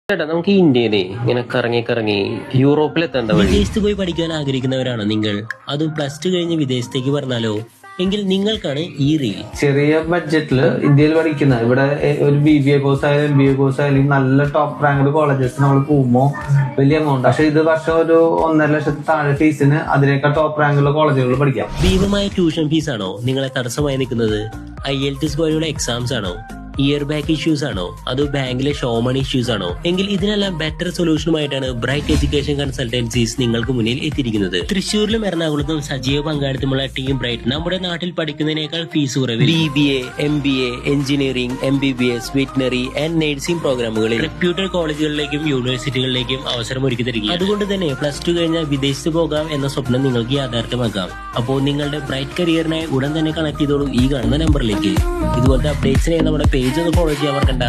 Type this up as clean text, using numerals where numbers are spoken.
ചേട്ടാ നമുക്ക് ഇന്ത്യയിലെ ഇങ്ങനെ കറങ്ങി കറങ്ങി യൂറോപ്പിലെത്തേണ്ട വഴി. വിദേശത്ത് പോയി പഠിക്കാൻ ആഗ്രഹിക്കുന്നവരാണോ നിങ്ങൾ? അതും പ്ലസ് ടു കഴിഞ്ഞ് വിദേശത്തേക്ക് പറഞ്ഞാലോ? എങ്കിൽ നിങ്ങൾക്കാണ് ഈ റീൽ. ചെറിയ ബഡ്ജറ്റിൽ ഇന്ത്യയിൽ പഠിക്കുന്ന ഇവിടെ ഒരു BBA കോഴ്സ് ആയാലും MBA കോഴ്സ് ആയാലും നല്ല ടോപ്പ് റാങ്ക്ഡ് കോളേജസ് നമ്മൾ പോകുമ്പോൾ വലിയ എമൗണ്ട്. പക്ഷെ ഇത് വർഷം ഒരു 1.5 ലക്ഷത്തിൽ താഴെ ഫീസിന് അതിനേക്കാൾ ടോപ്പ് റാങ്കുള്ള കോളേജുകളിൽ പഠിക്കാം. ഭീമമായ ട്യൂഷൻ ഫീസ് ആണോ നിങ്ങളെ തടസ്സമായി നിൽക്കുന്നത്? IELTS പോലെയുള്ള എക്സാംസ് ആണോ? ഇയർ ബാക്ക് ഇഷ്യൂസ് ആണോ? അതോ ബാങ്കിലെ ഷോ മണി ഇഷ്യൂസ് ആണോ? എങ്കിൽ ഇതിനെല്ലാം ബെറ്റർ സൊല്യൂഷനുമായിട്ടാണ് ബ്രൈറ്റ് എഡ്യൂക്കേഷൻ കൺസൾട്ടൻസീസ് നിങ്ങൾക്ക് മുന്നിൽ എത്തിയിരിക്കുന്നത്. തൃശ്ശൂരിലും എറണാകുളത്തും സജീവ പങ്കാളിത്തമുള്ള ടീം ബ്രൈറ്റ് നമ്മുടെ നാട്ടിൽ പഠിക്കുന്നതിനേക്കാൾ ഫീസ് കുറവിൽ BBA, MBA, engineering, MBBS, veterinary and nursing പ്രോഗ്രാമുകളിൽ റെപ്യൂട്ടഡ് കോളേജുകളിലേക്കും യൂണിവേഴ്സിറ്റികളിലേക്കും അവസരം ഒരുക്കി തരിക. അതുകൊണ്ട് തന്നെ പ്ലസ് ടു കഴിഞ്ഞാൽ വിദേശത്ത് പോകാം എന്ന സ്വപ്നം നിങ്ങൾക്ക് യാഥാർത്ഥ്യമാക്കാം. അപ്പോൾ നിങ്ങളുടെ ബ്രൈറ്റ് കരിയറിനായി ഉടൻ തന്നെ കണക്ട് ചെയ്തോളൂ ഈ കാണുന്ന നമ്പറിലേക്ക്. ഇതുപോലത്തെ അപ്ഡേറ്റ്സിനെ നമ്മുടെ പേജ് ഒന്ന് ഫോളോ ചെയ്യാൻ മറക്കണ്ട.